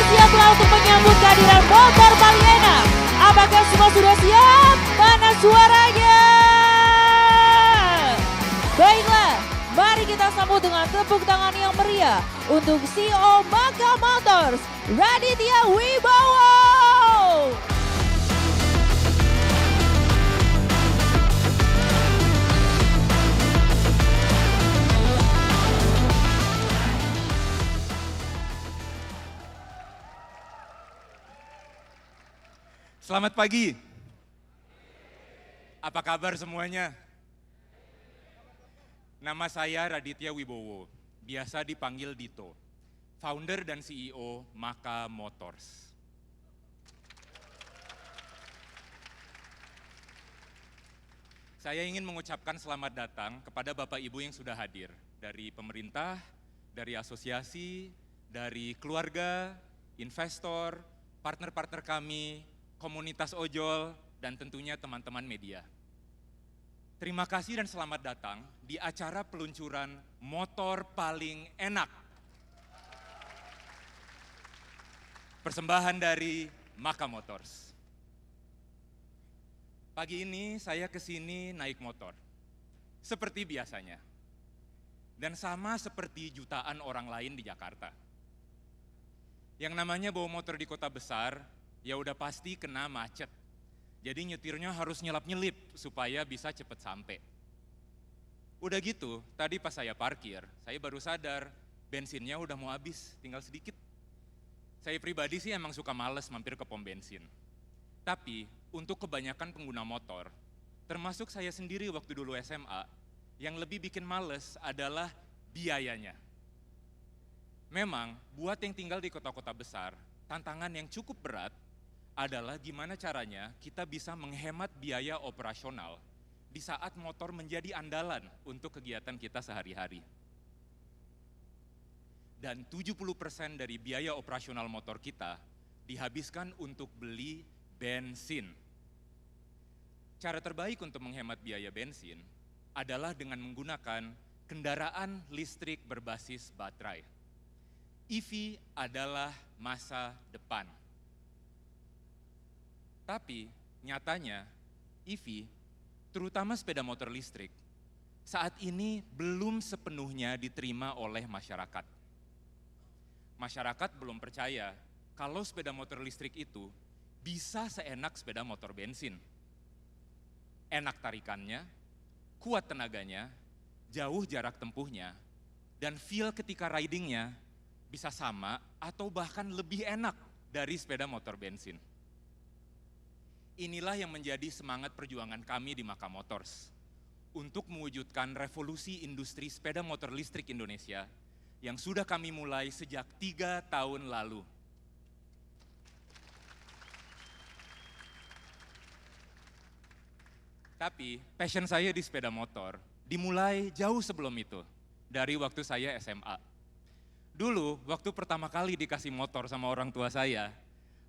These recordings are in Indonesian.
bersiaplah untuk menyambut kehadiran motor paling enak. Apakah semua sudah siap? Mana suaranya? Baiklah, mari kita sambut dengan tepuk tangan yang meriah untuk CEO Maka Motors, Raditya Wibowo. Selamat pagi. Apa kabar semuanya? Nama saya Raditya Wibowo, biasa dipanggil Dito, founder dan CEO Maka Motors. Saya ingin mengucapkan selamat datang kepada Bapak Ibu yang sudah hadir, dari pemerintah, dari asosiasi, dari keluarga, investor, partner-partner kami, komunitas ojol, dan tentunya teman-teman media. Terima kasih dan selamat datang di acara peluncuran motor paling enak. Persembahan dari Maka Motors. Pagi ini saya kesini naik motor, seperti biasanya. Dan sama seperti jutaan orang lain di Jakarta. Yang namanya bawa motor di kota besar, ya udah pasti kena macet. Jadi nyetirnya harus nyelap-nyelip supaya bisa cepet sampai. Udah gitu, tadi pas saya parkir, saya baru sadar bensinnya udah mau habis, tinggal sedikit. Saya pribadi sih emang suka males mampir ke pom bensin. Tapi untuk kebanyakan pengguna motor, termasuk saya sendiri waktu dulu SMA, yang lebih bikin males adalah biayanya. Memang buat yang tinggal di kota-kota besar, tantangan yang cukup berat adalah gimana caranya kita bisa menghemat biaya operasional di saat motor menjadi andalan untuk kegiatan kita sehari-hari. Dan 70% dari biaya operasional motor kita dihabiskan untuk beli bensin. Cara terbaik untuk menghemat biaya bensin adalah dengan menggunakan kendaraan listrik berbasis baterai. EV adalah masa depan. Tapi nyatanya EV, terutama sepeda motor listrik, saat ini belum sepenuhnya diterima oleh masyarakat. Masyarakat belum percaya kalau sepeda motor listrik itu bisa seenak sepeda motor bensin. Enak tarikannya, kuat tenaganya, jauh jarak tempuhnya, dan feel ketika ridingnya bisa sama atau bahkan lebih enak dari sepeda motor bensin. Inilah yang menjadi semangat perjuangan kami di Maka Motors untuk mewujudkan revolusi industri sepeda motor listrik Indonesia yang sudah kami mulai sejak 3 tahun lalu. Tapi passion saya di sepeda motor dimulai jauh sebelum itu, dari waktu saya SMA. Dulu, waktu pertama kali dikasih motor sama orang tua saya,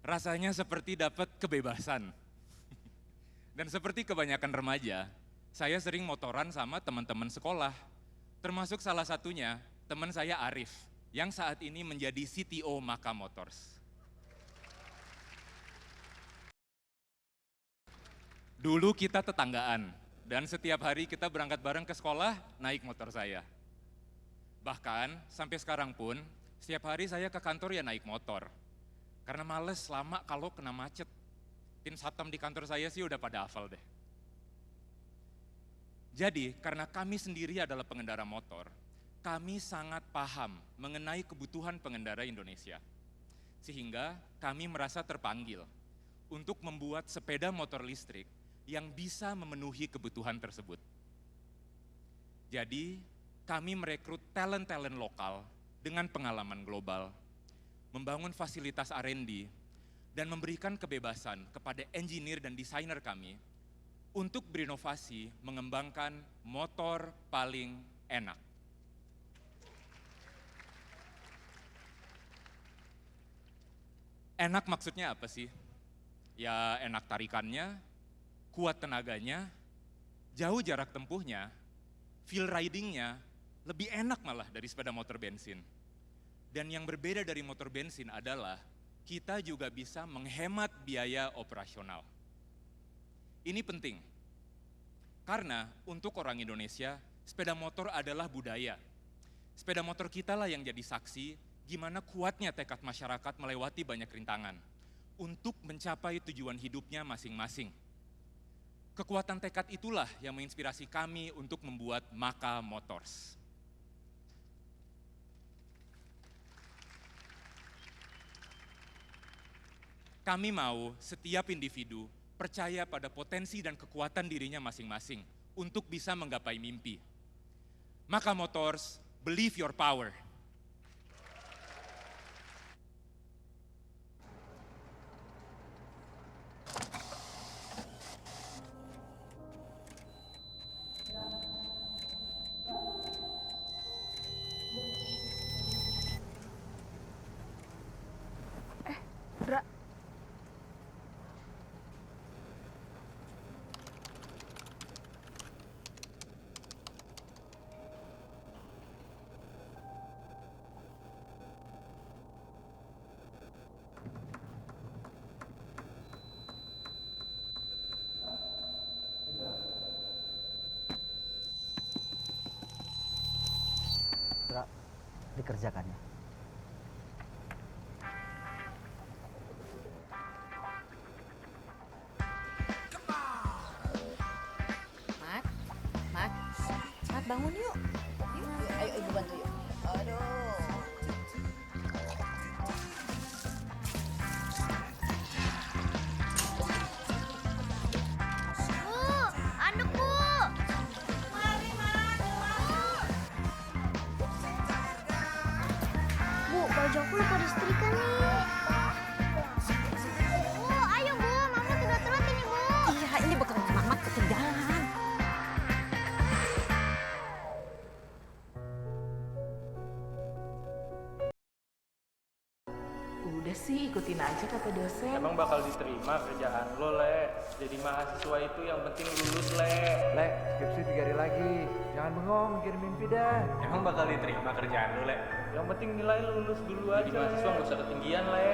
rasanya seperti dapat kebebasan. Dan seperti kebanyakan remaja, saya sering motoran sama teman-teman sekolah. Termasuk salah satunya teman saya Arif, yang saat ini menjadi CTO Maka Motors. Dulu kita tetanggaan, dan setiap hari kita berangkat bareng ke sekolah naik motor saya. Bahkan sampai sekarang pun, setiap hari saya ke kantor ya naik motor. Karena males lama kalau kena macet. Tim satpam di kantor saya sih udah pada hafal deh. Jadi, karena kami sendiri adalah pengendara motor, kami sangat paham mengenai kebutuhan pengendara Indonesia. Sehingga kami merasa terpanggil untuk membuat sepeda motor listrik yang bisa memenuhi kebutuhan tersebut. Jadi, kami merekrut talent-talent lokal dengan pengalaman global, membangun fasilitas R&D, dan memberikan kebebasan kepada engineer dan desainer kami untuk berinovasi mengembangkan motor paling enak. Enak maksudnya apa sih? Ya enak tarikannya, kuat tenaganya, jauh jarak tempuhnya, feel ridingnya lebih enak malah dari sepeda motor bensin. Dan yang berbeda dari motor bensin adalah kita juga bisa menghemat biaya operasional. Ini penting, karena untuk orang Indonesia, sepeda motor adalah budaya. Sepeda motor kita lah yang jadi saksi gimana kuatnya tekad masyarakat melewati banyak rintangan untuk mencapai tujuan hidupnya masing-masing. Kekuatan tekad itulah yang menginspirasi kami untuk membuat Maka Motors. Kami mau setiap individu percaya pada potensi dan kekuatan dirinya masing-masing untuk bisa menggapai mimpi. Maka Motors, believe your power. Dra, dikerjakannya. Mat bangun yuk. Yuk, ayo ibu bantu yuk. Aduh. Anduk Bu. Mari, Mat. Bu, baju aku lupa disetrika nih. Bu, ayo Bu, Mama sudah telat ini Bu. Iya, ini bekal Mama ketinggalan. Udah sih, ikutin aja kata dosen. Emang bakal diterima kerjaan lo, Le. Jadi mahasiswa itu yang penting lulus, Le. Le, skripsi 3 hari lagi. Jangan bengong, mikirin mimpi dah. Emang bakal diterima kerjaan lo, Le. Yang penting nilai lo lulus dulu aja, jadi mahasiswa nggak usah ketinggian, Le.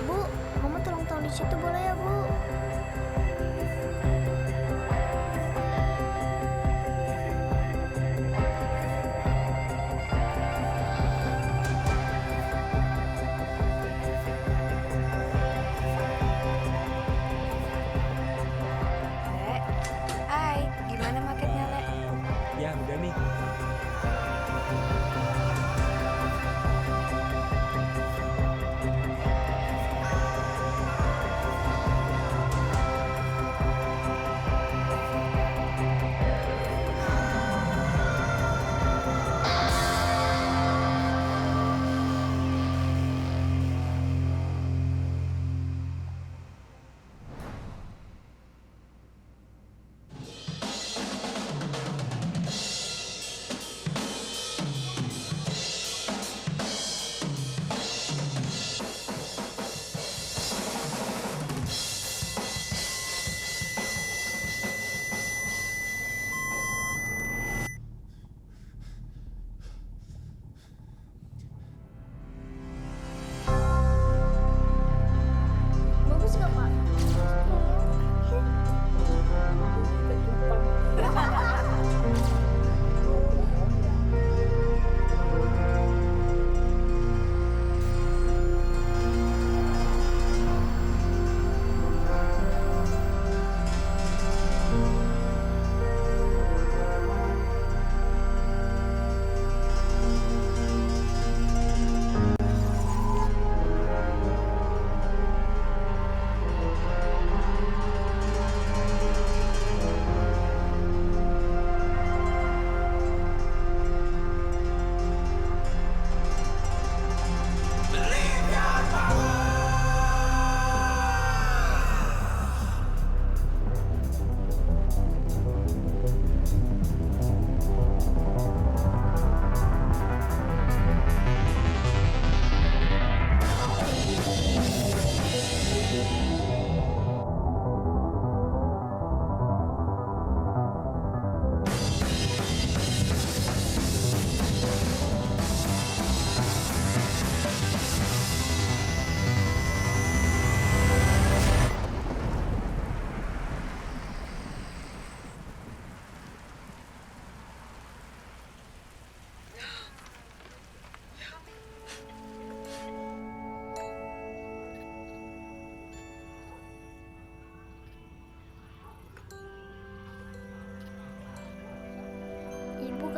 Bu, Mama tolong taruh di situ boleh ya Bu? Le, hai, gimana marketnya, Le? Ya, udah nih.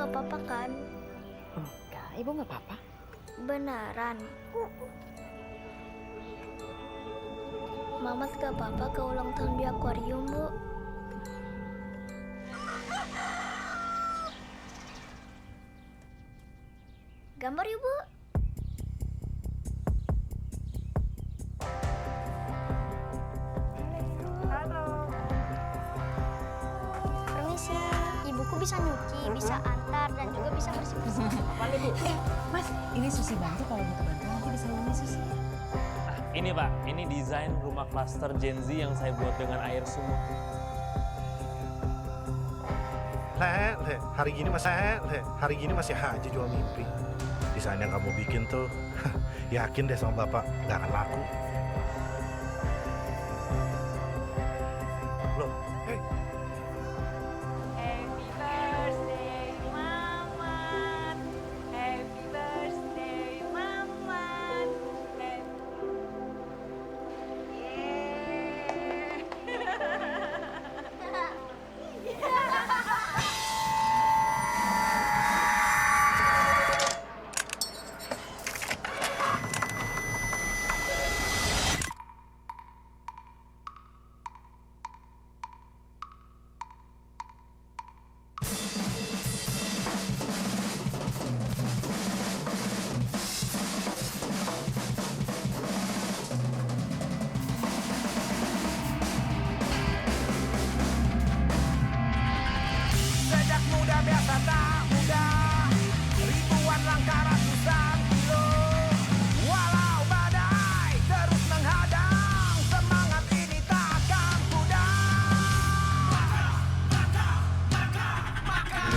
nggak apa-apa kan? Enggak, ibu nggak apa-apa. Beneran. Mamat gak apa-apa ke ulang tahun di akuarium, Bu. Gambar yuk, Bu. Permisi, ibuku bisa nyuci, bisa antar, dan juga bisa bersih-bersih. Mas, ini Susi bantu kalau butuh bantuan nanti bisa hubungi Susi. Ini Pak, ini desain rumah klaster Gen Z yang saya buat dengan air sumur. Hari gini masih aja jual mimpi. Desain yang kamu bikin tuh, yakin deh sama Bapak, gak akan laku. Loh, hey. Happy birthday, Mamat. Happy birthday, Mamat. Sejak muda biasa tak muda, ribuan langkah ratusan kilo. Walau badai terus menghadang, semangat ini takkan pudar. Roda cepat akan kembali.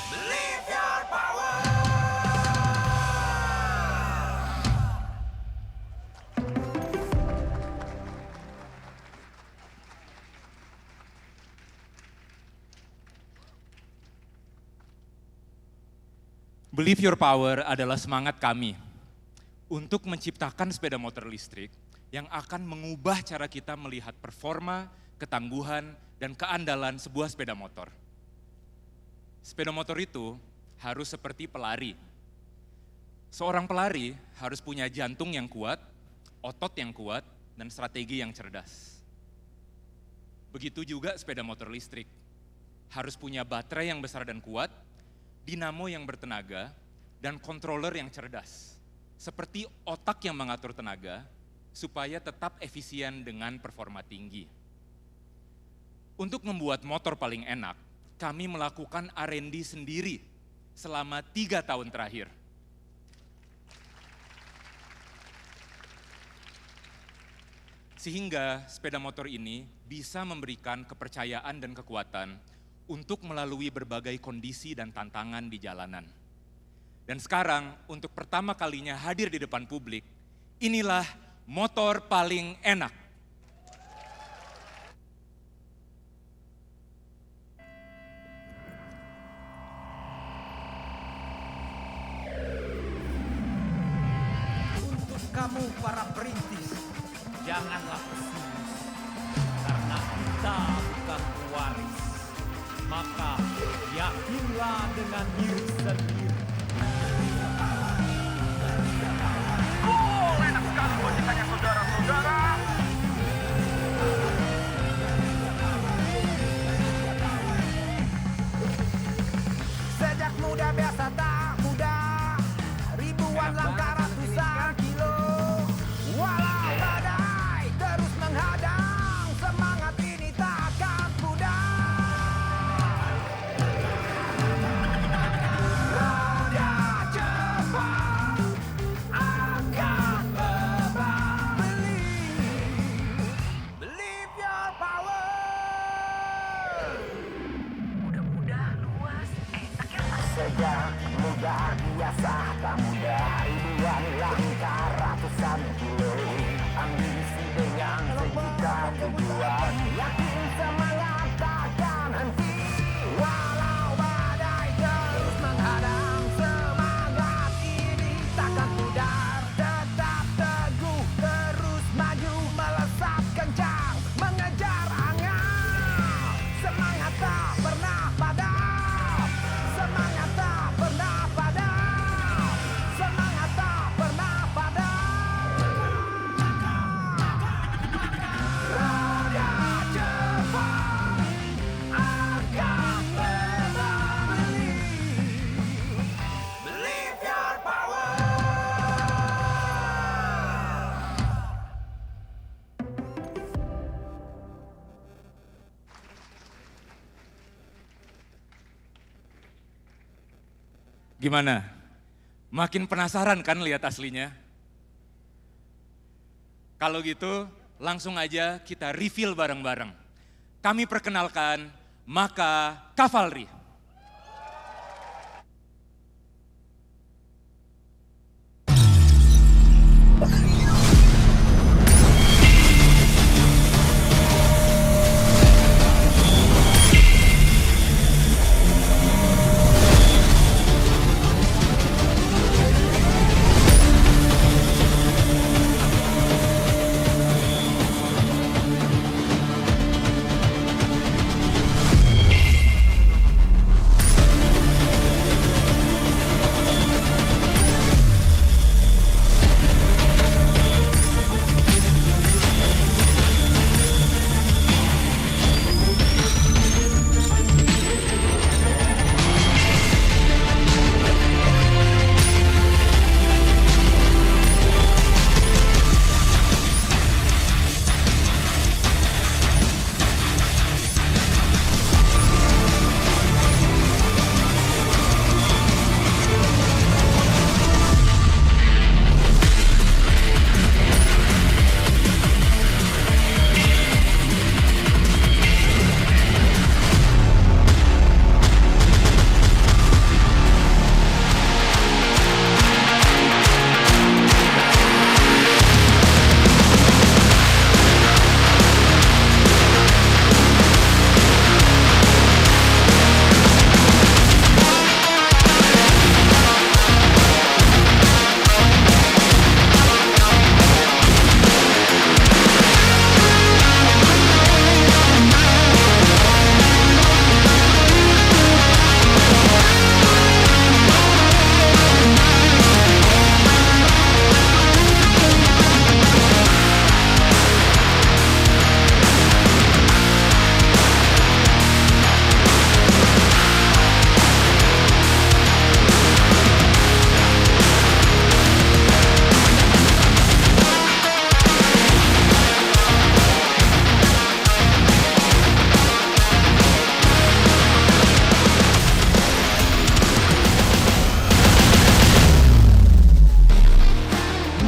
Believe your power. Believe Your Power adalah semangat kami untuk menciptakan sepeda motor listrik yang akan mengubah cara kita melihat performa, ketangguhan, dan keandalan sebuah sepeda motor. Sepeda motor itu harus seperti pelari. Seorang pelari harus punya jantung yang kuat, otot yang kuat, dan strategi yang cerdas. Begitu juga sepeda motor listrik. Harus punya baterai yang besar dan kuat, dinamo yang bertenaga, dan controller yang cerdas. Seperti otak yang mengatur tenaga, supaya tetap efisien dengan performa tinggi. Untuk membuat motor paling enak, kami melakukan R&D sendiri selama 3 tahun terakhir. Sehingga sepeda motor ini bisa memberikan kepercayaan dan kekuatan untuk melalui berbagai kondisi dan tantangan di jalanan. Dan sekarang, untuk pertama kalinya hadir di depan publik, inilah motor paling enak. Untuk kamu para perintis, janganlah pesimis, karena kita bukan pewaris. Maka yakinlah dengan diri sendiri. Oh, enak sekali buat ditanya saudara-saudara. Sejak muda biasa tak muda, ribuan langkah ratusan kilo. Walau badai terus menghadang, semangat ini takkan pudar. Roda cepat akan kembali. Believe your power. Mudah-mudah luas, enak ya Mas. Sejak muda biasa tak muda, ribuan langkah ratusan kilo. Ambisi dengan sejuta tujuan, yakin semangat takkan henti. Walau badai terus menghadang, semangat ini takkan pudar. Tetap teguh terus maju melesat. Gimana? Makin penasaran kan lihat aslinya? Kalau gitu langsung aja kita reveal bareng-bareng. Kami perkenalkan Maka Cavalry.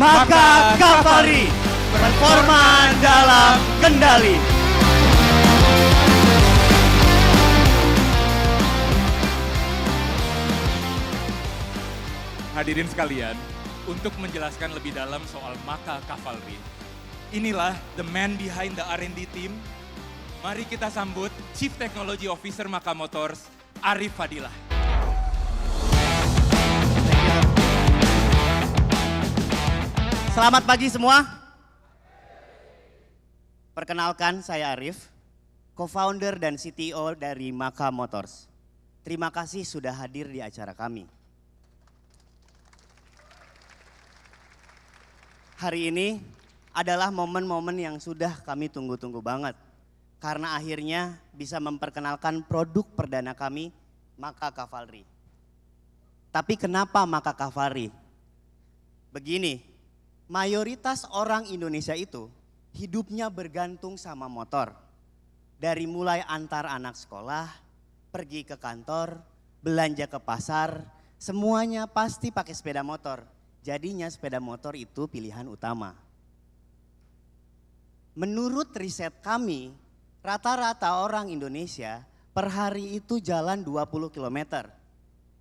Maka Cavalry, performa dalam kendali. Hadirin sekalian, untuk menjelaskan lebih dalam soal Maka Cavalry, inilah the man behind the R&D team. Mari kita sambut Chief Technology Officer Maka Motors, Arif Fadilah. Selamat pagi semua. Perkenalkan, saya Arif, co-founder dan CTO dari Maka Motors. Terima kasih sudah hadir di acara kami. Hari ini adalah momen-momen yang sudah kami tunggu-tunggu banget. Karena akhirnya bisa memperkenalkan produk perdana kami, Maka Cavalry. Tapi kenapa Maka Cavalry? Begini. Mayoritas orang Indonesia itu hidupnya bergantung sama motor. Dari mulai antar anak sekolah, pergi ke kantor, belanja ke pasar, semuanya pasti pakai sepeda motor. Jadinya sepeda motor itu pilihan utama. Menurut riset kami, rata-rata orang Indonesia per hari itu jalan 20 km.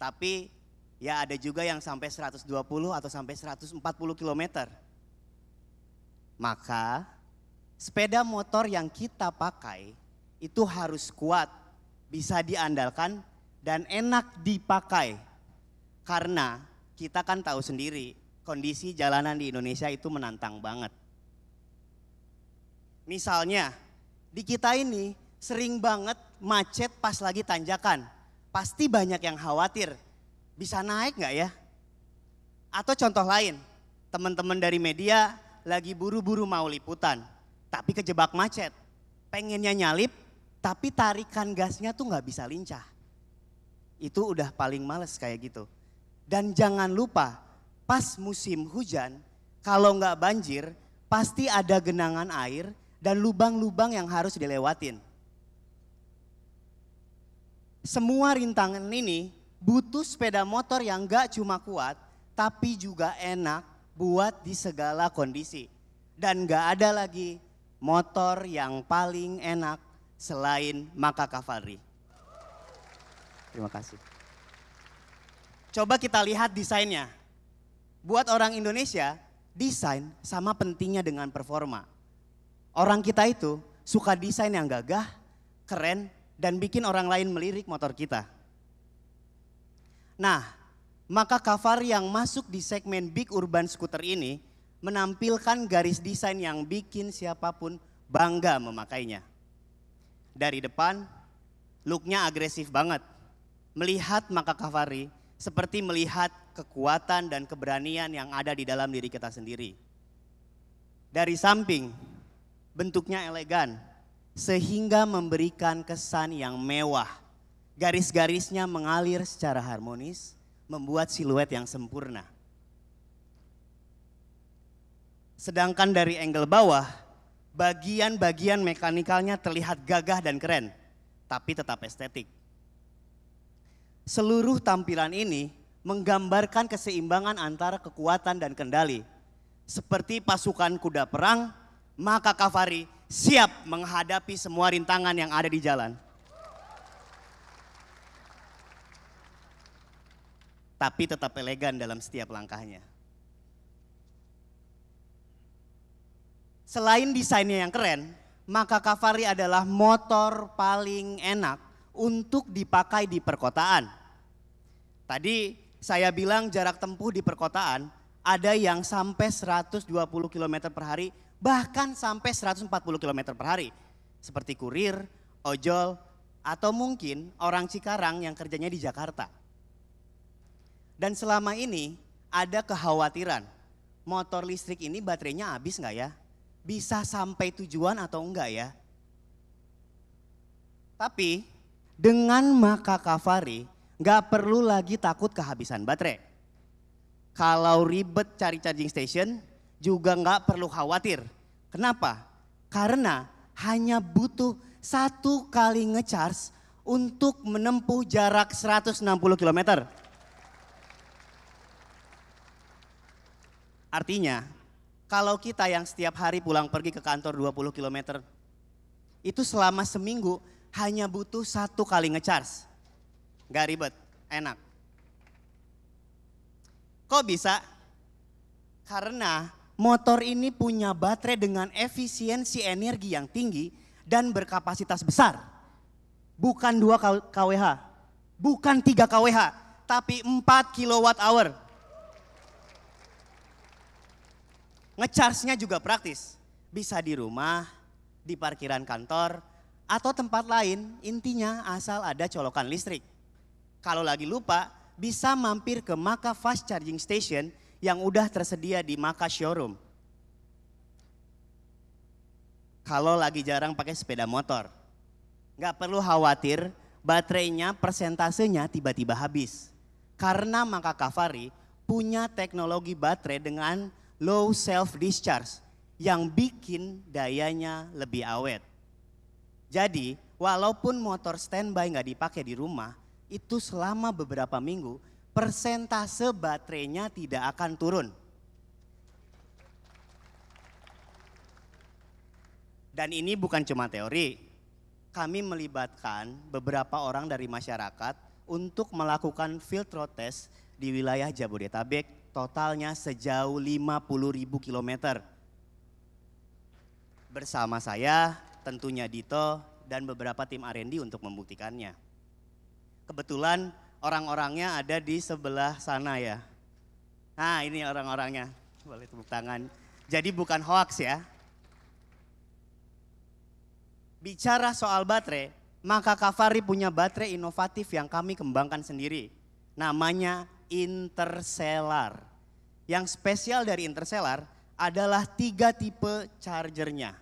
Tapi ya ada juga yang sampai 120 atau sampai 140 km. Maka sepeda motor yang kita pakai itu harus kuat, bisa diandalkan dan enak dipakai. Karena kita kan tahu sendiri kondisi jalanan di Indonesia itu menantang banget. Misalnya di kita ini sering banget macet pas lagi tanjakan. Pasti banyak yang khawatir. Bisa naik nggak ya? Atau contoh lain, teman-teman dari media lagi buru-buru mau liputan, tapi kejebak macet. Pengennya nyalip, tapi tarikan gasnya tuh nggak bisa lincah. Itu udah paling males kayak gitu. Dan jangan lupa, pas musim hujan, kalau nggak banjir, pasti ada genangan air dan lubang-lubang yang harus dilewatin. Semua rintangan ini butuh sepeda motor yang gak cuma kuat, tapi juga enak buat di segala kondisi. Dan gak ada lagi motor yang paling enak selain Maka Cavalry. Terima kasih. Coba kita lihat desainnya. Buat orang Indonesia, desain sama pentingnya dengan performa. Orang kita itu suka desain yang gagah, keren, dan bikin orang lain melirik motor kita. Nah, Maka Cavalry yang masuk di segmen big urban scooter ini menampilkan garis desain yang bikin siapapun bangga memakainya. Dari depan, looknya agresif banget. Melihat Maka Cavalry seperti melihat kekuatan dan keberanian yang ada di dalam diri kita sendiri. Dari samping, bentuknya elegan sehingga memberikan kesan yang mewah. Garis-garisnya mengalir secara harmonis, membuat siluet yang sempurna. Sedangkan dari angle bawah, bagian-bagian mekanikalnya terlihat gagah dan keren, tapi tetap estetik. Seluruh tampilan ini menggambarkan keseimbangan antara kekuatan dan kendali. Seperti pasukan kuda perang, Maka Cavalry siap menghadapi semua rintangan yang ada di jalan. Tapi tetap elegan dalam setiap langkahnya. Selain desainnya yang keren, Maka Cavalry adalah motor paling enak untuk dipakai di perkotaan. Tadi saya bilang jarak tempuh di perkotaan ada yang sampai 120 km per hari, bahkan sampai 140 km per hari. Seperti kurir, ojol, atau mungkin orang Cikarang yang kerjanya di Jakarta. Dan selama ini ada kekhawatiran, motor listrik ini baterainya habis nggak ya? Bisa sampai tujuan atau enggak ya? Tapi dengan Maka Cavalry nggak perlu lagi takut kehabisan baterai. Kalau ribet cari charging station juga nggak perlu khawatir. Kenapa? Karena hanya butuh 1 kali ngecharge untuk menempuh jarak 160 km. Artinya, kalau kita yang setiap hari pulang pergi ke kantor 20 km, itu selama seminggu hanya butuh 1 kali ngecharge. Gak ribet, enak. Kok bisa? Karena motor ini punya baterai dengan efisiensi energi yang tinggi dan berkapasitas besar. Bukan 2 kWh, bukan 3 kWh, tapi 4 kWh. Ngecharge-nya juga praktis, bisa di rumah, di parkiran kantor, atau tempat lain, intinya asal ada colokan listrik. Kalau lagi lupa, bisa mampir ke Maka Fast Charging Station yang udah tersedia di Maka Showroom. Kalau lagi jarang pakai sepeda motor, nggak perlu khawatir baterainya persentasenya tiba-tiba habis. Karena Maka Cavalry punya teknologi baterai dengan low self discharge yang bikin dayanya lebih awet. Jadi walaupun motor standby nggak dipakai di rumah, itu selama beberapa minggu persentase baterainya tidak akan turun. Dan ini bukan cuma teori, kami melibatkan beberapa orang dari masyarakat untuk melakukan field road test di wilayah Jabodetabek. Totalnya sejauh 50.000 kilometer. Bersama saya, tentunya Dito dan beberapa tim R&D untuk membuktikannya. Kebetulan orang-orangnya ada di sebelah sana ya. Nah ini orang-orangnya, boleh tepuk tangan. Jadi bukan hoax ya. Bicara soal baterai, Maka Cavalry punya baterai inovatif yang kami kembangkan sendiri. Namanya Intercellar. Yang spesial dari Intercellar adalah 3 tipe chargernya.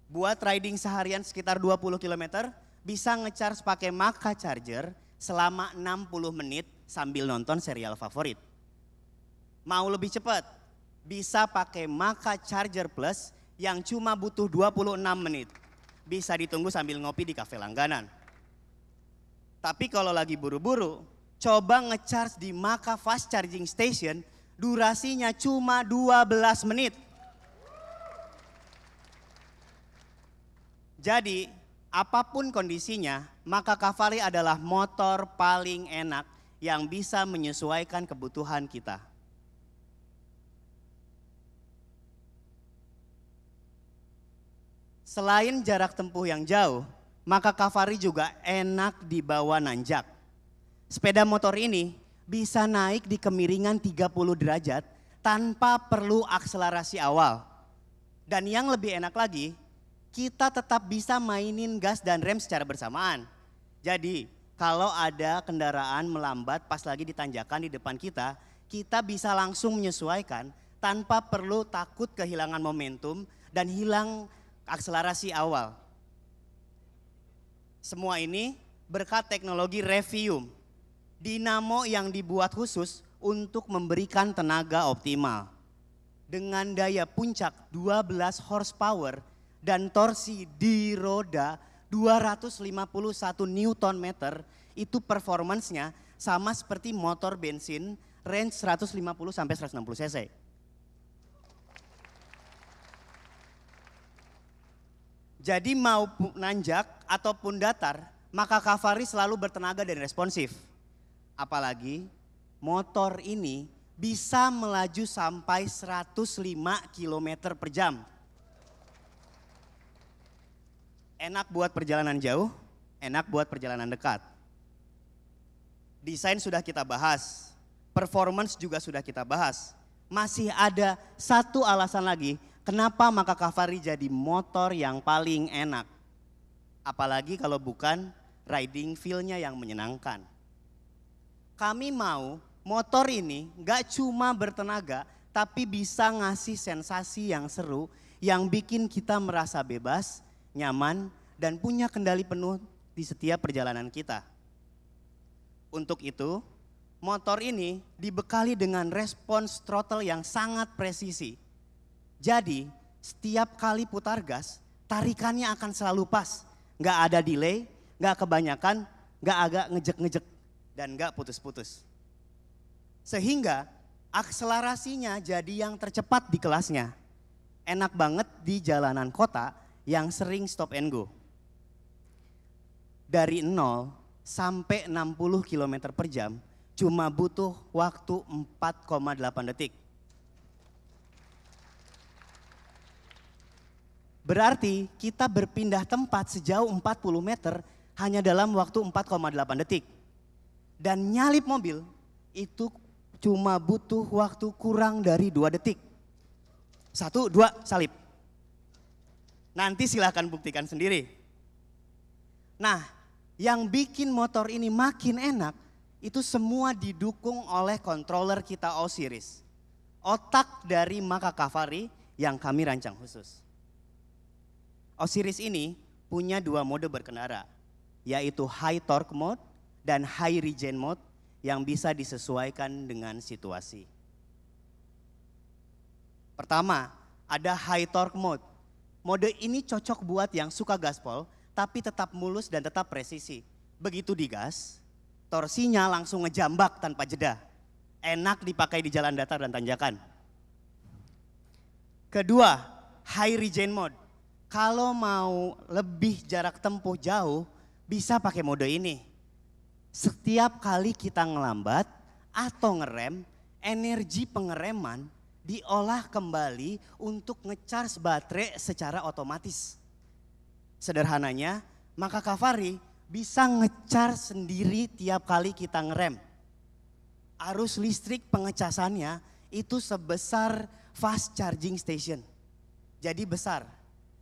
Buat riding seharian sekitar 20 km, bisa ngecharge pakai Maka Charger selama 60 menit sambil nonton serial favorit. Mau lebih cepat, bisa pakai Maka Charger Plus yang cuma butuh 26 menit. Bisa ditunggu sambil ngopi di kafe langganan. Tapi kalau lagi buru-buru, coba ngecharge di Maka Fast Charging Station, durasinya cuma 12 menit. Jadi, apapun kondisinya, Maka Cavalry adalah motor paling enak yang bisa menyesuaikan kebutuhan kita. Selain jarak tempuh yang jauh, Maka Cavalry juga enak dibawa nanjak. Sepeda motor ini bisa naik di kemiringan 30 derajat tanpa perlu akselerasi awal. Dan yang lebih enak lagi, kita tetap bisa mainin gas dan rem secara bersamaan. Jadi kalau ada kendaraan melambat pas lagi di tanjakan di depan kita, kita bisa langsung menyesuaikan tanpa perlu takut kehilangan momentum dan hilang akselerasi awal. Semua ini berkat teknologi Revium, dinamo yang dibuat khusus untuk memberikan tenaga optimal. Dengan daya puncak 12 horsepower dan torsi di roda 251 Newton meter, itu performance-nya sama seperti motor bensin range 150 sampai 160 cc. Jadi mau nanjak ataupun datar, Maka Cavalry selalu bertenaga dan responsif. Apalagi motor ini bisa melaju sampai 105 km per jam. Enak buat perjalanan jauh, enak buat perjalanan dekat. Desain sudah kita bahas, performance juga sudah kita bahas. Masih ada satu alasan lagi kenapa Maka Cavalry jadi motor yang paling enak. Apalagi kalau bukan riding feel-nya yang menyenangkan. Kami mau motor ini gak cuma bertenaga, tapi bisa ngasih sensasi yang seru, yang bikin kita merasa bebas, nyaman, dan punya kendali penuh di setiap perjalanan kita. Untuk itu, motor ini dibekali dengan respons throttle yang sangat presisi. Jadi, setiap kali putar gas, tarikannya akan selalu pas. Gak ada delay, gak kebanyakan, gak agak ngejek-ngejek, dan gak putus-putus. Sehingga akselerasinya jadi yang tercepat di kelasnya. Enak banget di jalanan kota yang sering stop and go. Dari 0 sampai 60 km per jam cuma butuh waktu 4,8 detik. Berarti kita berpindah tempat sejauh 40 meter hanya dalam waktu 4,8 detik. Dan nyalip mobil itu cuma butuh waktu kurang dari 2 detik. 1, 2, salip. Nanti silahkan buktikan sendiri. Nah, yang bikin motor ini makin enak, itu semua didukung oleh controller kita O-Series. Otak dari Maka Cavalry yang kami rancang khusus. O-Series ini punya 2 mode berkendara, yaitu High Torque Mode dan High Regen Mode yang bisa disesuaikan dengan situasi. Pertama, ada High Torque Mode. Mode ini cocok buat yang suka gaspol, tapi tetap mulus dan tetap presisi. Begitu digas, torsinya langsung ngejambak tanpa jeda. Enak dipakai di jalan datar dan tanjakan. Kedua, High Regen Mode. Kalau mau lebih jarak tempuh jauh, bisa pakai mode ini. Setiap kali kita ngelambat atau ngerem, energi pengereman diolah kembali untuk ngecharge baterai secara otomatis. Sederhananya, Maka Cavalry bisa ngecharge sendiri tiap kali kita ngerem. Arus listrik pengecasannya itu sebesar fast charging station. Jadi besar.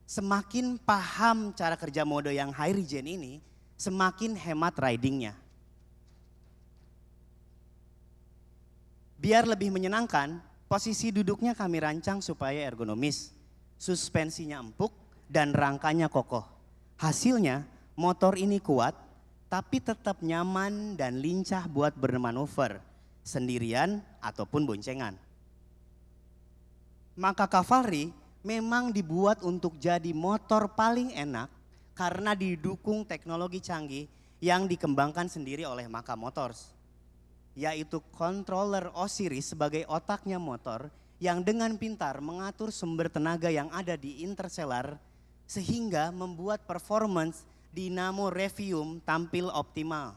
Semakin paham cara kerja mode yang high regen ini, semakin hemat ridingnya. Biar lebih menyenangkan, posisi duduknya kami rancang supaya ergonomis. Suspensinya empuk dan rangkanya kokoh. Hasilnya motor ini kuat tapi tetap nyaman dan lincah buat bermanuver sendirian ataupun boncengan. Maka Cavalry memang dibuat untuk jadi motor paling enak karena didukung teknologi canggih yang dikembangkan sendiri oleh Maka Motors, yaitu controller O-Series sebagai otaknya motor yang dengan pintar mengatur sumber tenaga yang ada di interstellar sehingga membuat performance dinamo revium tampil optimal.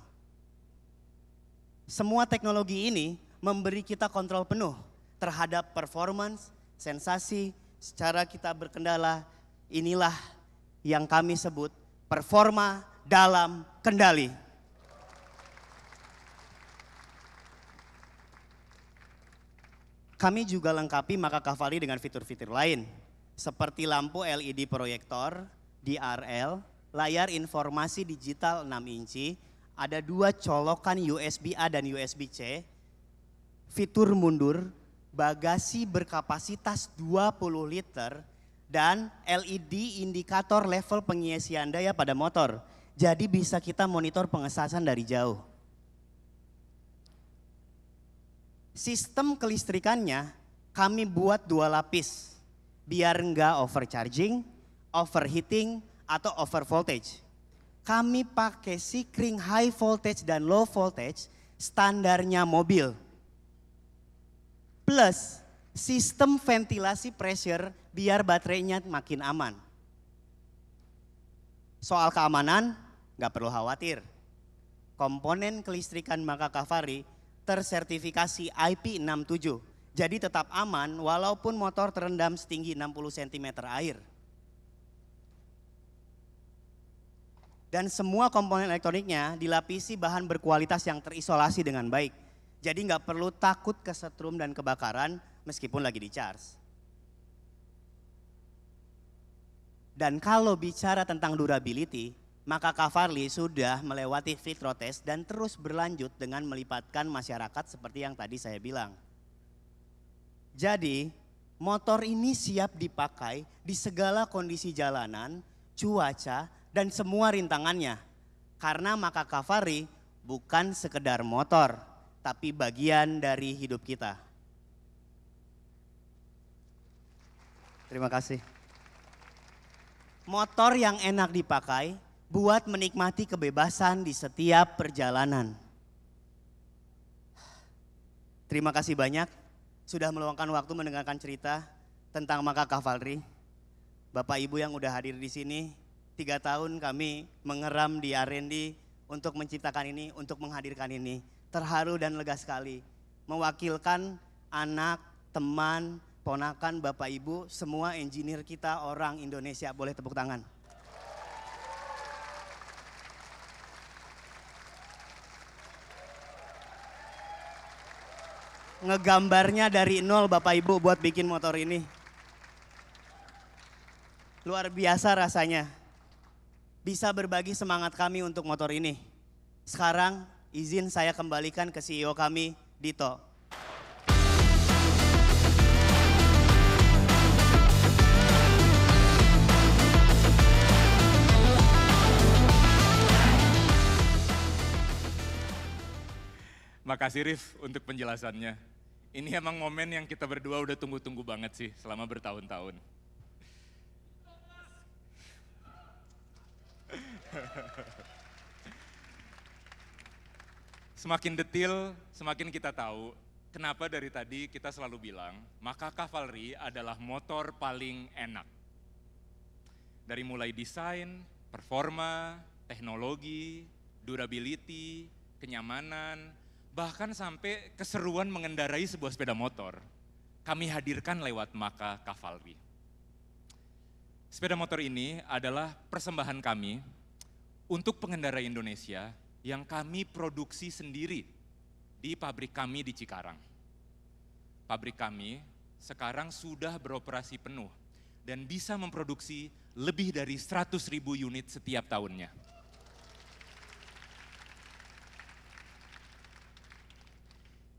Semua teknologi ini memberi kita kontrol penuh terhadap performance, sensasi, secara kita berkendala. Inilah yang kami sebut performa dalam kendali. Kami juga lengkapi Maka Cavalry dengan fitur-fitur lain, seperti lampu LED proyektor, DRL, layar informasi digital 6 inci, ada 2 colokan USB-A dan USB-C, fitur mundur, bagasi berkapasitas 20 liter, dan LED indikator level pengisian daya pada motor. Jadi bisa kita monitor pengesasan dari jauh. Sistem kelistrikannya kami buat 2 lapis, biar enggak overcharging, overheating, atau over voltage. Kami pakai sikring high voltage dan low voltage standarnya mobil. Plus sistem ventilasi pressure biar baterainya makin aman. Soal keamanan nggak perlu khawatir. Komponen kelistrikan Maka Cavalry tersertifikasi IP67. Jadi tetap aman walaupun motor terendam setinggi 60 cm air. Dan semua komponen elektroniknya dilapisi bahan berkualitas yang terisolasi dengan baik. Jadi nggak perlu takut kesetrum dan kebakaran meskipun lagi di charge. Dan kalau bicara tentang durability, Maka Cavalry sudah melewati field road test dan terus berlanjut dengan melibatkan masyarakat seperti yang tadi saya bilang. Jadi motor ini siap dipakai di segala kondisi jalanan, cuaca, dan semua rintangannya. Karena Maka Cavalry bukan sekedar motor, tapi bagian dari hidup kita. Terima kasih. Motor yang enak dipakai buat menikmati kebebasan di setiap perjalanan. Terima kasih banyak sudah meluangkan waktu mendengarkan cerita tentang Maka Cavalry. Bapak Ibu yang udah hadir di sini, 3 tahun kami mengeram di R&D untuk menciptakan ini, untuk menghadirkan ini. Terharu dan lega sekali. Mewakilkan anak, teman, ponakan, Bapak Ibu, semua engineer kita orang Indonesia. Boleh tepuk tangan. Ngegambarnya dari nol Bapak Ibu buat bikin motor ini. Luar biasa rasanya. Bisa berbagi semangat kami untuk motor ini. Sekarang izin saya kembalikan ke CEO kami, Dito. Makasih Rif untuk penjelasannya. Ini emang momen yang kita berdua udah tunggu-tunggu banget sih selama bertahun-tahun. Semakin detil, semakin kita tahu kenapa dari tadi kita selalu bilang Maka Cavalry adalah motor paling enak. Dari mulai desain, performa, teknologi, durability, kenyamanan, bahkan sampai keseruan mengendarai sebuah sepeda motor, kami hadirkan lewat Maka Cavalry. Sepeda motor ini adalah persembahan kami untuk pengendara Indonesia yang kami produksi sendiri di pabrik kami di Cikarang. Pabrik kami sekarang sudah beroperasi penuh dan bisa memproduksi lebih dari 100.000 unit setiap tahunnya.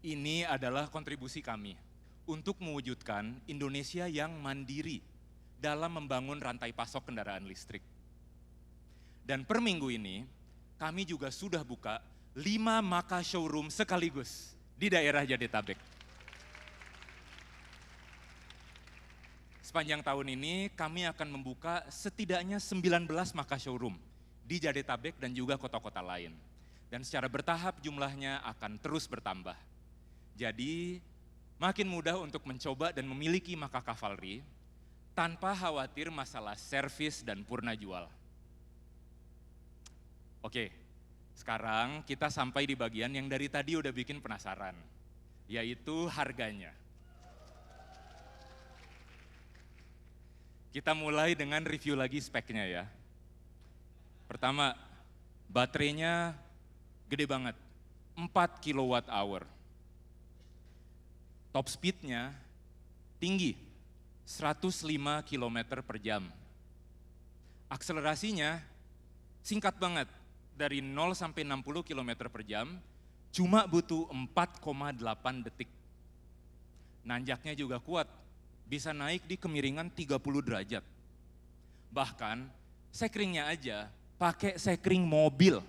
Ini adalah kontribusi kami untuk mewujudkan Indonesia yang mandiri dalam membangun rantai pasok kendaraan listrik. Dan per minggu ini, kami juga sudah buka 5 Maka showroom sekaligus di daerah Jabodetabek. Sepanjang tahun ini, kami akan membuka setidaknya 19 Maka showroom di Jadetabek dan juga kota-kota lain. Dan secara bertahap jumlahnya akan terus bertambah. Jadi makin mudah untuk mencoba dan memiliki Maka Cavalry tanpa khawatir masalah servis dan purna jual. Oke, sekarang kita sampai di bagian yang dari tadi udah bikin penasaran, yaitu harganya. Kita mulai dengan review lagi speknya ya. Pertama, baterainya gede banget, 4 kWh. Top speednya tinggi, 105 km per jam. Akselerasinya singkat banget, dari 0 sampai 60 km per jam, cuma butuh 4,8 detik. Nanjaknya juga kuat, bisa naik di kemiringan 30 derajat. Bahkan sekringnya aja pakai sekring mobil.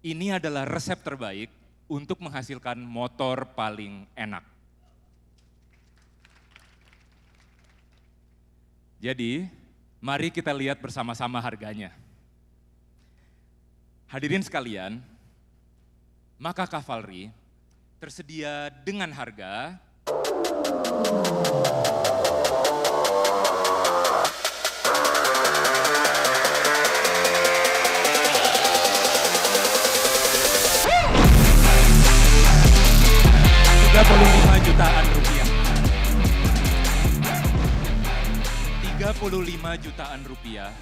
Ini adalah resep terbaik untuk menghasilkan motor paling enak. Jadi, mari kita lihat bersama-sama harganya. Hadirin sekalian, Maka Cavalry tersedia dengan harga Rp35 jutaan. 35 jutaan rupiah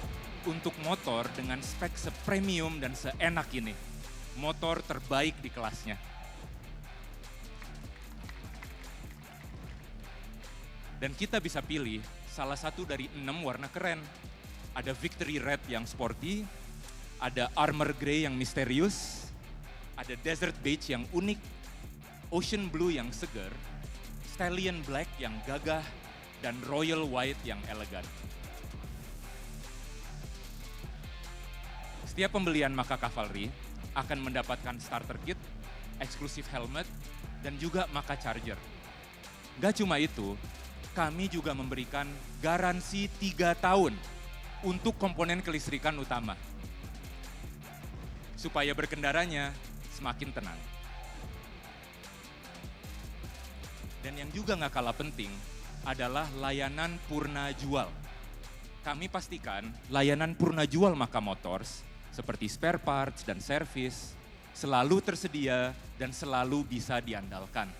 untuk motor dengan spek sepremium dan seenak ini. Motor terbaik di kelasnya. Dan kita bisa pilih salah satu dari 6 warna keren. Ada Victory Red yang sporty, ada Armor Grey yang misterius, ada Desert Beige yang unik, Ocean Blue yang segar, Stallion Black yang gagah, dan Royal White yang elegan. Setiap pembelian Maka Cavalry akan mendapatkan starter kit, eksklusif helmet, dan juga Maka Charger. Gak cuma itu, kami juga memberikan garansi 3 tahun untuk komponen kelistrikan utama. Supaya berkendaranya semakin tenang. Dan yang juga gak kalah penting adalah layanan purna jual. Kami pastikan layanan purna jual Maka Motors seperti spare parts dan servis selalu tersedia dan selalu bisa diandalkan.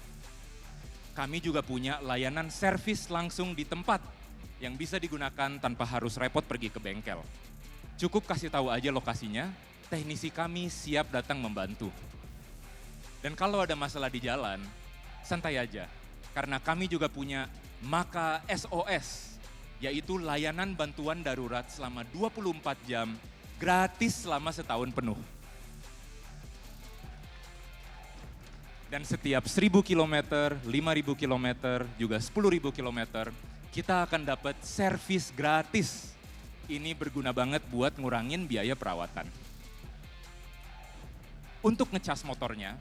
Kami juga punya layanan servis langsung di tempat yang bisa digunakan tanpa harus repot pergi ke bengkel. Cukup kasih tahu aja lokasinya, teknisi kami siap datang membantu. Dan kalau ada masalah di jalan, santai aja. Karena kami juga punya Maka SOS, yaitu layanan bantuan darurat selama 24 jam, gratis selama setahun penuh. Dan setiap 1.000 km, 5.000 km, juga 10.000 km, kita akan dapat servis gratis. Ini berguna banget buat ngurangin biaya perawatan. Untuk ngecas motornya,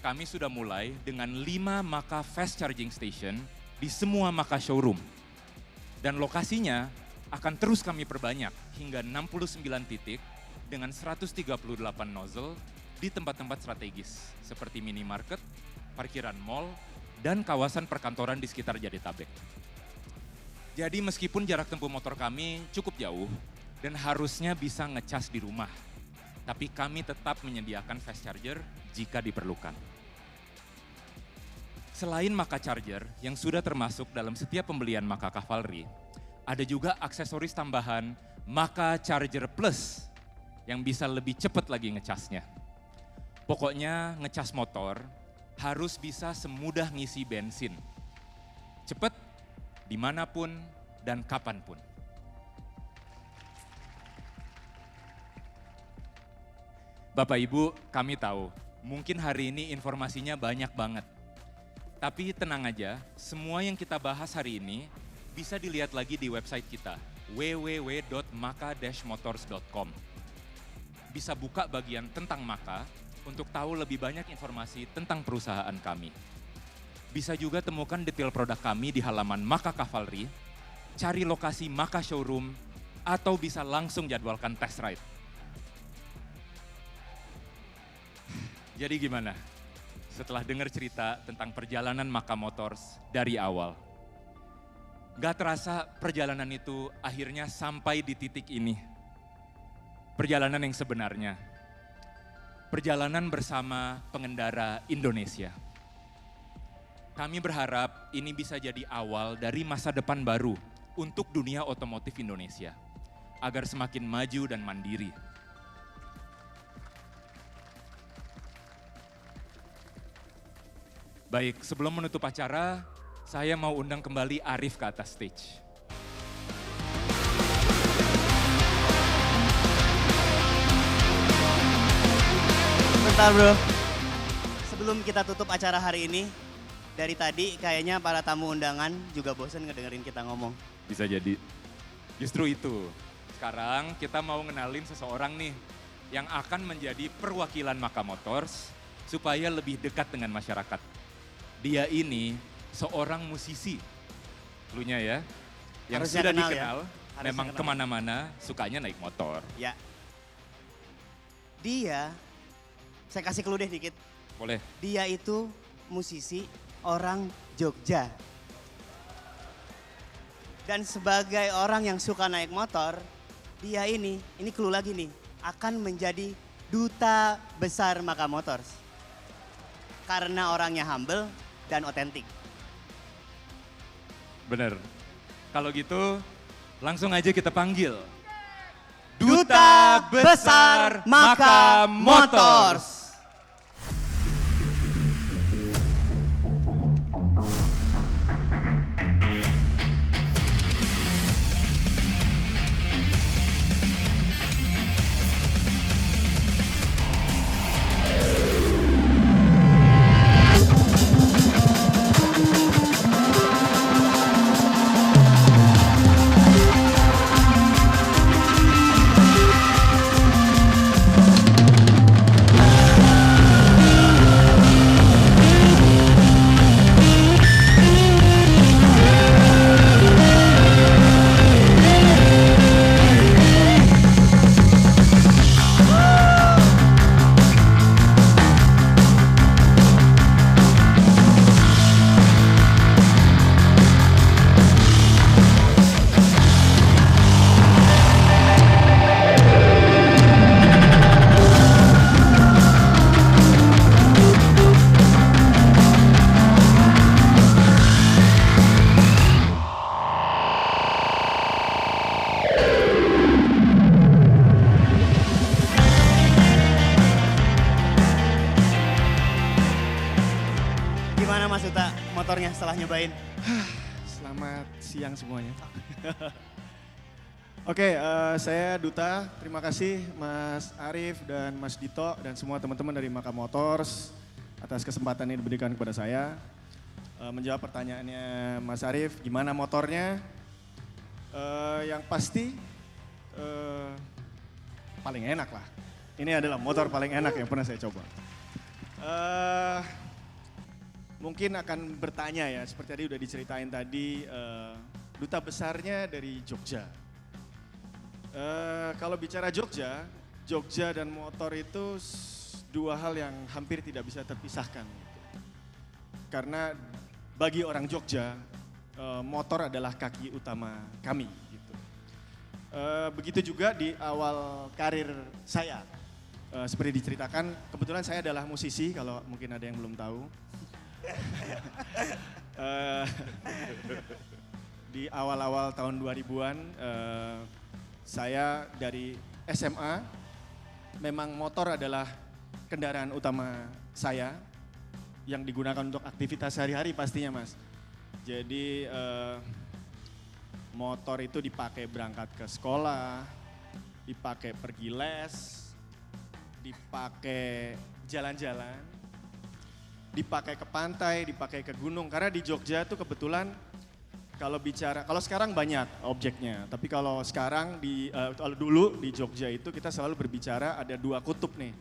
kami sudah mulai dengan 5 Maka Fast Charging Station di semua Maka showroom. Dan lokasinya akan terus kami perbanyak hingga 69 titik dengan 138 nozzle di tempat-tempat strategis seperti minimarket, parkiran mall, dan kawasan perkantoran di sekitar Jadetabek. Jadi meskipun jarak tempuh motor kami cukup jauh dan harusnya bisa ngecas di rumah, tapi kami tetap menyediakan fast charger jika diperlukan. Selain Maka Charger yang sudah termasuk dalam setiap pembelian Maka Cavalry, ada juga aksesoris tambahan Maka Charger Plus yang bisa lebih cepat lagi ngecasnya. Pokoknya ngecas motor harus bisa semudah ngisi bensin. Cepat, dimanapun, dan kapanpun. Bapak Ibu, kami tahu mungkin hari ini informasinya banyak banget. Tapi tenang aja, semua yang kita bahas hari ini bisa dilihat lagi di website kita, www.maka-motors.com. Bisa buka bagian tentang Maka untuk tahu lebih banyak informasi tentang perusahaan kami. Bisa juga temukan detail produk kami di halaman Maka Cavalry, cari lokasi Maka Showroom, atau bisa langsung jadwalkan test ride. Jadi gimana? Setelah dengar cerita tentang perjalanan Maka Motors dari awal. Gak terasa perjalanan itu akhirnya sampai di titik ini. Perjalanan yang sebenarnya. Perjalanan bersama pengendara Indonesia. Kami berharap ini bisa jadi awal dari masa depan baru untuk dunia otomotif Indonesia. Agar semakin maju dan mandiri. Baik, sebelum menutup acara, saya mau undang kembali Arif ke atas stage. Bentar bro, sebelum kita tutup acara hari ini, dari tadi kayaknya para tamu undangan juga bosen ngedengerin kita ngomong. Bisa jadi. Justru itu. Sekarang kita mau ngenalin seseorang nih yang akan menjadi perwakilan Maka Motors supaya lebih dekat dengan masyarakat. Dia ini seorang musisi, dulunya ya, yang Harusnya sudah kenal dikenal, ya. memang Kenal. kemana-mana sukanya naik motor. Ya. Dia, saya kasih clue deh dikit. Boleh? Dia itu musisi orang Jogja. Dan sebagai orang yang suka naik motor, dia ini clue lagi nih, akan menjadi duta besar Maka Motors. Karena orangnya humble dan otentik. Bener. Kalau gitu langsung aja kita panggil. Duta Besar Maka Motors. Gimana Mas Duta motornya setelah nyobain? Selamat siang semuanya. Oke, saya Duta. Terima kasih Mas Arif dan Mas Dito dan semua teman-teman dari Maka Motors atas kesempatan ini diberikan kepada saya. Menjawab pertanyaannya Mas Arif, gimana motornya? Yang pasti paling enak lah. Ini adalah motor paling enak yang pernah saya coba. Mungkin akan bertanya ya, seperti tadi udah diceritain tadi, duta besarnya dari Jogja. Kalau bicara Jogja, Jogja dan motor itu dua hal yang hampir tidak bisa terpisahkan. Karena bagi orang Jogja, motor adalah kaki utama kami. Gitu. Begitu juga di awal karir saya. Seperti diceritakan, kebetulan saya adalah musisi, kalau mungkin ada yang belum tahu. Di awal-awal tahun 2000-an, saya dari SMA, memang motor adalah kendaraan utama saya yang digunakan untuk aktivitas sehari-hari pastinya Mas. Jadi motor itu dipakai berangkat ke sekolah, dipakai pergi les, dipakai jalan-jalan, dipakai ke pantai, dipakai ke gunung. Karena di Jogja tuh kebetulan kalau sekarang banyak objeknya. Tapi kalau sekarang kalau dulu di Jogja itu kita selalu berbicara ada dua kutub nih.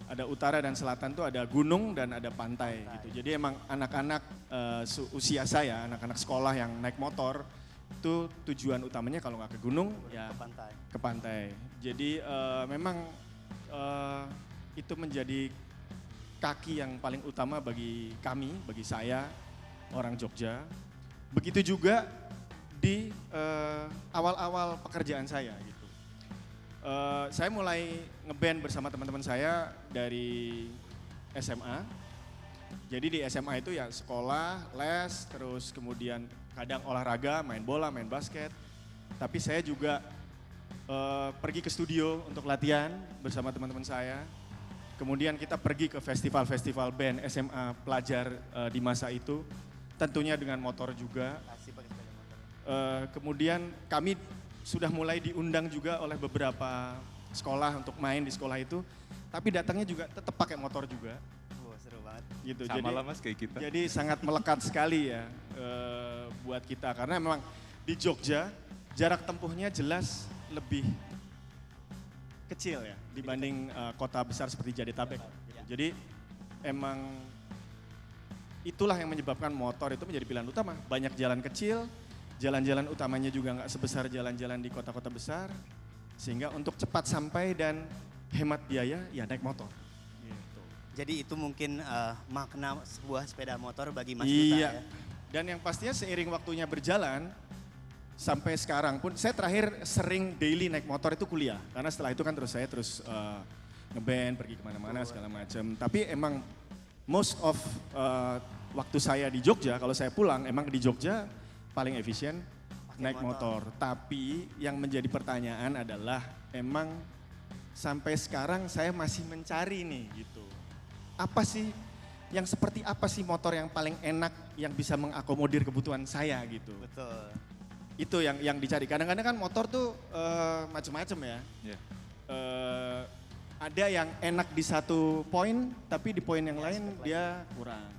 Ada utara dan selatan tuh ada gunung dan ada pantai gitu. Jadi emang anak-anak usia saya, anak-anak sekolah yang naik motor itu tujuan utamanya kalau nggak ke gunung ya ke pantai. Jadi memang itu menjadi kaki yang paling utama bagi kami, bagi saya, orang Jogja. Begitu juga di awal-awal pekerjaan saya gitu. Saya mulai ngeband bersama teman-teman saya dari SMA. Jadi di SMA itu ya sekolah, les, terus kemudian kadang olahraga, main bola, main basket. Tapi saya juga pergi ke studio untuk latihan bersama teman-teman saya. Kemudian kita pergi ke festival-festival band SMA pelajar di masa itu. Tentunya dengan motor juga. Kemudian kami sudah mulai diundang juga oleh beberapa sekolah untuk main di sekolah itu. Tapi datangnya juga tetap pakai motor juga. Wah, seru banget. Gitu. Sama jadi, lah Mas kayak kita. Jadi sangat melekat sekali ya buat kita. Karena memang di Jogja jarak tempuhnya jelas lebih kecil ya dibanding kota besar seperti Jadetabek. Jadi emang itulah yang menyebabkan motor itu menjadi pilihan utama. Banyak jalan kecil, jalan-jalan utamanya juga nggak sebesar jalan-jalan di kota-kota besar. Sehingga untuk cepat sampai dan hemat biaya ya naik motor. Gitu. Jadi itu mungkin makna sebuah sepeda motor bagi Mas Duta ya. Dan yang pastinya seiring waktunya berjalan, sampai sekarang pun, saya terakhir sering daily naik motor itu kuliah. Karena setelah itu kan saya terus ngeband, pergi kemana-mana segala macam. Tapi emang most of waktu saya di Jogja, kalau saya pulang emang di Jogja paling efisien naik motor. Tapi yang menjadi pertanyaan adalah emang sampai sekarang saya masih mencari nih gitu. Apa sih, yang seperti apa sih motor yang paling enak yang bisa mengakomodir kebutuhan saya gitu. Betul. Itu yang dicari. Kadang-kadang kan motor tuh macam-macam ya. Yeah. Ada yang enak di satu poin, tapi di poin yang lain dia kurang.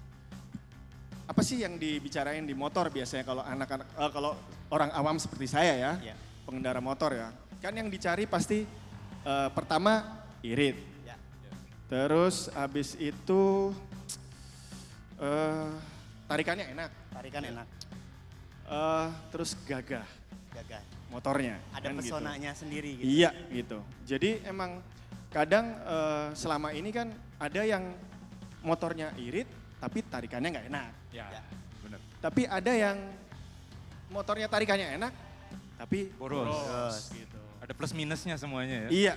Apa sih yang dibicarain di motor biasanya kalau anak-anak, kalau orang awam seperti saya ya, pengendara motor ya. Kan yang dicari pasti pertama irit. Terus habis itu tarikannya enak. Tarikan enak. Terus gagah. Gagah. Motornya. Ada kan pesonanya gitu. sendiri gitu. Iya gitu. Jadi emang kadang selama ini kan ada yang motornya irit tapi tarikannya nggak enak. Ya, benar. Tapi ada yang motornya tarikannya enak tapi boros. Gitu. Ada plus minusnya semuanya ya. Iya.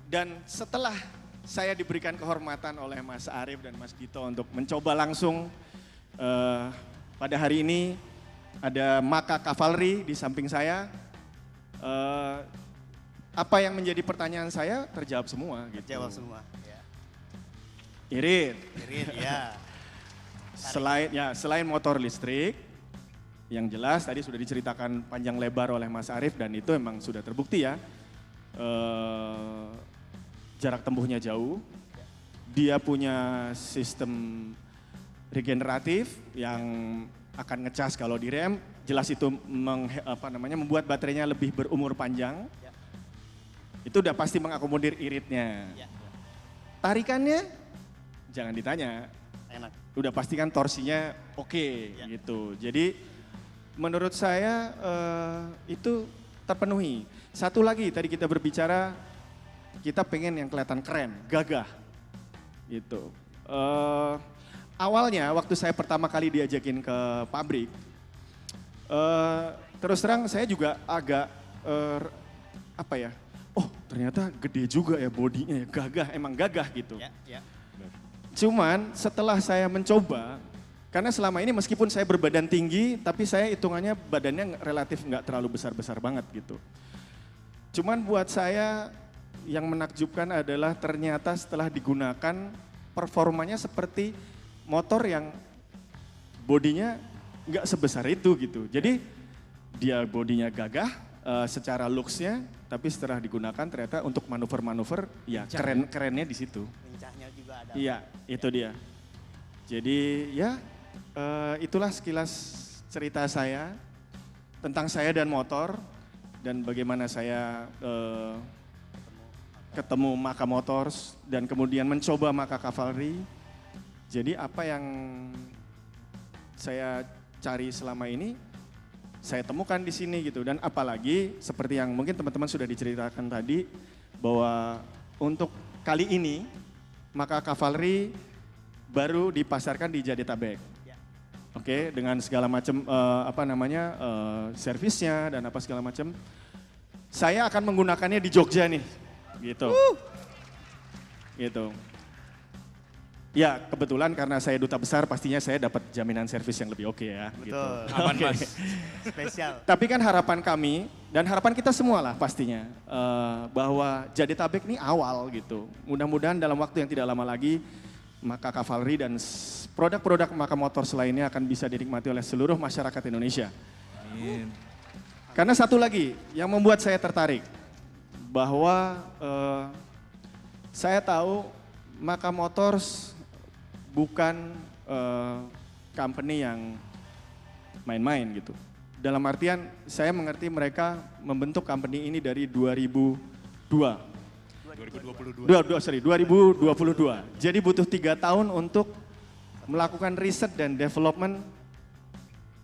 Dan setelah saya diberikan kehormatan oleh Mas Arief dan Mas Dito untuk mencoba langsung pada hari ini ada Maka Cavalry di samping saya. Apa yang menjadi pertanyaan saya terjawab semua gitu. Terjawab semua. Ya. Irit. Irit ya. Selain motor listrik, yang jelas tadi sudah diceritakan panjang lebar oleh Mas Arief dan itu memang sudah terbukti ya. Jarak tempuhnya jauh, dia punya sistem regeneratif yang akan ngecas kalau direm, jelas itu membuat baterainya lebih berumur panjang. Itu udah pasti mengakomodir iritnya. Tarikannya jangan ditanya. Enak. Udah pasti kan torsinya oke gitu. Jadi menurut saya itu terpenuhi. Satu lagi tadi kita berbicara, kita pengen yang kelihatan keren, gagah gitu. Awalnya waktu saya pertama kali diajakin ke pabrik, terus terang saya juga agak oh ternyata gede juga ya bodinya, gagah, emang gagah gitu. Cuman setelah saya mencoba, karena selama ini meskipun saya berbadan tinggi, tapi saya hitungannya badannya relatif nggak terlalu besar-besar banget gitu. Cuman buat saya yang menakjubkan adalah ternyata setelah digunakan performanya seperti motor yang bodinya nggak sebesar itu gitu. Jadi dia bodinya gagah secara looks-nya, tapi setelah digunakan ternyata untuk manuver-manuver ya keren-kerennya di situ. Lincahnya juga ada. Iya, itu dia. Jadi ya itulah sekilas cerita saya tentang saya dan motor dan bagaimana saya ketemu Maka Motors dan kemudian mencoba Maka Cavalry. Jadi apa yang saya cari selama ini saya temukan di sini gitu, dan apalagi seperti yang mungkin teman-teman sudah diceritakan tadi bahwa untuk kali ini Maka Cavalry baru dipasarkan di Jadetabek. Oke, dengan segala macam servisnya dan apa segala macam. Saya akan menggunakannya di Jogja nih, gitu. Gitu. Ya, kebetulan karena saya duta besar, pastinya saya dapat jaminan servis yang lebih oke ya. Betul. Gitu. Aman Mas. Spesial. Tapi kan harapan kami dan harapan kita semua lah pastinya bahwa Jadetabek ini awal gitu. Mudah-mudahan dalam waktu yang tidak lama lagi maka Cavalry dan produk-produk Maka Motors lainnya akan bisa dinikmati oleh seluruh masyarakat Indonesia. Amin. Karena satu lagi yang membuat saya tertarik bahwa saya tahu Maka Motors bukan company yang main-main gitu. Dalam artian saya mengerti mereka membentuk company ini dari 2022. Jadi butuh 3 tahun untuk melakukan riset dan development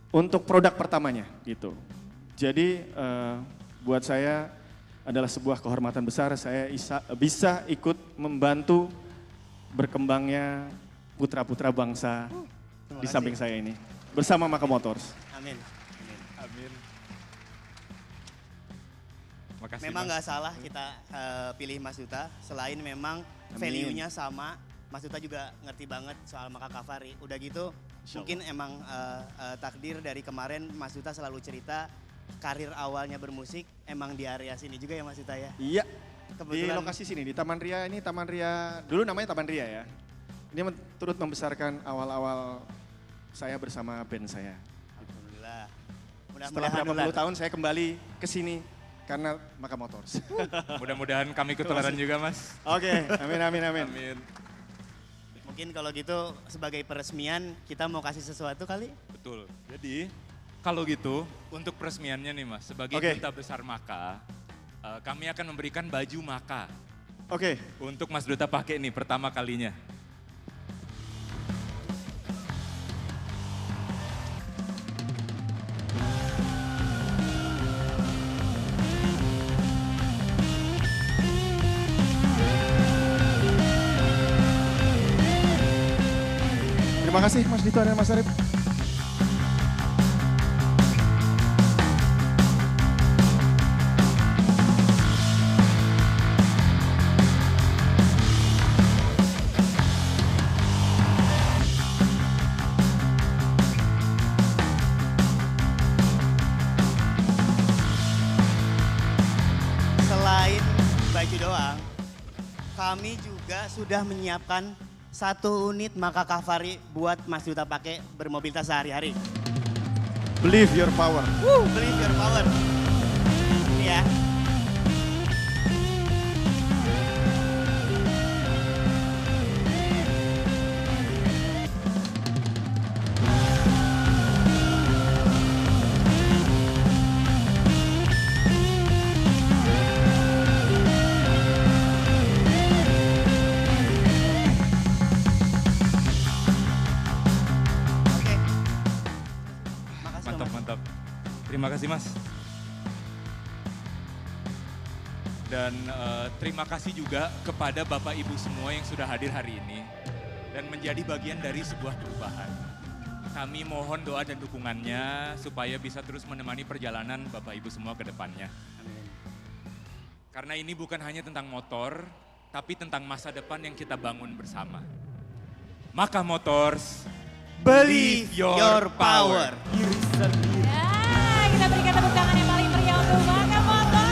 untuk produk pertamanya gitu. Jadi buat saya adalah sebuah kehormatan besar saya bisa ikut membantu berkembangnya putra-putra bangsa di samping saya ini bersama Maka Motors. Amin. Amin. Makasih, Memang Mas. nggak salah kita pilih Mas Duta, selain memang value-nya sama. Mas Duta juga ngerti banget soal Maka Cavalry. Udah gitu, mungkin emang takdir dari kemarin Mas Duta selalu cerita karir awalnya bermusik emang di area sini juga ya Mas Duta ya? Iya, Kebetulan, di lokasi sini, di Taman Ria ini, Taman Ria, dulu namanya Taman Ria ya. Ini turut membesarkan awal-awal saya bersama band saya. Alhamdulillah. Setelah berapa puluh tahun saya kembali ke sini karena Maka Motors. Mudah-mudahan kami ketularan juga Mas. Oke, amin. Amin. Mungkin kalau gitu sebagai peresmian kita mau kasih sesuatu kali? Betul. Jadi kalau gitu untuk peresmiannya nih Mas, sebagai duta besar Maka, kami akan memberikan baju Maka. Oke. Untuk Mas Duta pakai nih pertama kalinya. Terima kasih Mas Dito dan Mas Arif. Selain baju doang, kami juga sudah menyiapkan 1 unit Maka Cavalry buat Mas Duta pakai bermobilitas sehari-hari. Believe your power. Believe your power. Ini ya. Mantap. Terima kasih Mas. Dan terima kasih juga kepada Bapak Ibu semua yang sudah hadir hari ini dan menjadi bagian dari sebuah perubahan. Kami mohon doa dan dukungannya supaya bisa terus menemani perjalanan Bapak Ibu semua ke depannya. Karena ini bukan hanya tentang motor, tapi tentang masa depan yang kita bangun bersama. Maka Motors, Believe your power. Ya, kita berikan tepuk tangan yang paling meriah untuk Maka Motors.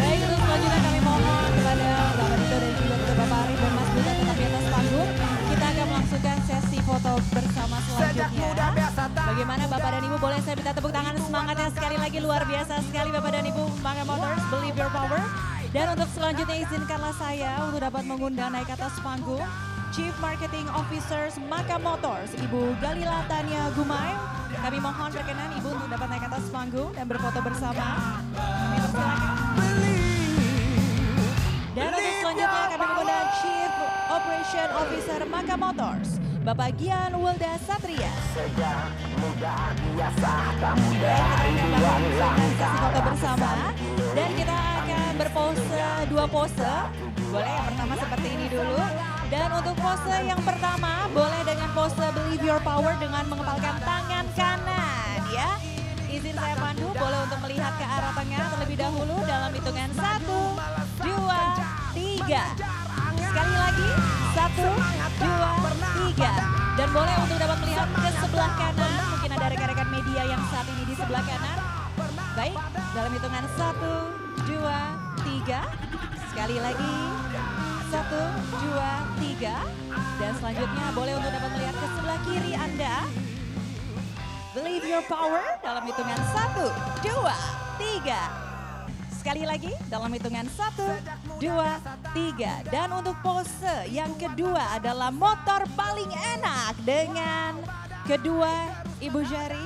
Baik, untuk selanjutnya kami mohon kepada Bapak Dito dan juga kepada Bapak Arif dan Mas Duta tetap di atas panggung. Kita akan melangsungkan sesi foto bersama selanjutnya. Bagaimana Bapak dan Ibu, boleh saya minta tepuk tangan semangatnya sekali lagi, luar biasa sekali Bapak dan Ibu. Maka Motors, Believe your power. Dan untuk selanjutnya izinkanlah saya untuk dapat mengundang naik ke atas panggung Chief Marketing Officers Maka Motors, Ibu Galila Tania Gumai. Kami mohon berkenan Ibu untuk dapat naik ke atas panggung dan berfoto bersama. Kami persilakan. Dan untuk selanjutnya kami mengundang Chief Operation Officer Maka Motors, Bapak Gian Wilda Satria. Sejak muda biasa kamu Dan dari kita akan bulan melakukan sesi foto langkah bersama. Dan kita akan berpose 2 pose. Boleh yang pertama seperti ini dulu. Dan untuk pose yang pertama, boleh dengan pose Believe Your Power dengan mengepalkan tangan kanan ya. Izin saya pandu, boleh untuk melihat ke arah tengah terlebih dahulu dalam hitungan 1, 2, 3. Sekali lagi, 1, 2, 3. Dan boleh untuk dapat melihat ke sebelah kanan, mungkin ada rekan-rekan media yang saat ini di sebelah kanan. Baik, dalam hitungan 1, 2, 3. Sekali lagi, 1, 2, 3. Dan selanjutnya boleh untuk dapat melihat ke sebelah kiri Anda. Believe Your Power dalam hitungan 1, 2, 3. Sekali lagi dalam hitungan 1, 2, 3. Dan untuk pose yang kedua adalah motor paling enak dengan kedua Ibu Jari.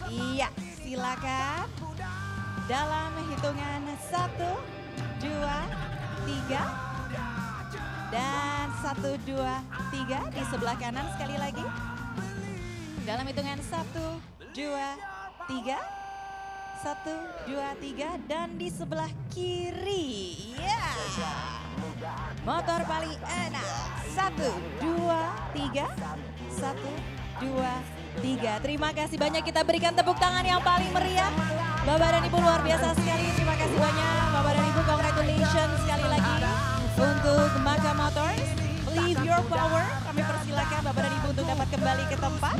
Iya, silakan. Dalam hitungan 1, 2, 3. Dan 1, 2, 3 di sebelah kanan sekali lagi. Dalam hitungan 1, 2, 3. 1, 2, 3 dan di sebelah kiri. Ya. Motor paling enak. 1, 2, 3. 1, 2, 3. Terima kasih banyak, kita berikan tepuk tangan yang paling meriah. Bapak dan Ibu luar biasa sekali. Terima kasih banyak Bapak dan Ibu, congratulations sekali lagi untuk Maka Motors. Believe Your Power. Kami persilakan Bapak dan Ibu untuk dapat kembali ke tempat.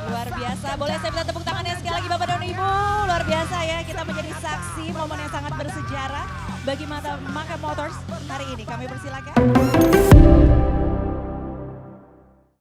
Luar biasa. Boleh saya minta tepuk tangannya sekali lagi Bapak dan Ibu. Luar biasa ya, kita menjadi saksi momen yang sangat bersejarah bagi Maka Motors hari ini. Kami persilakan.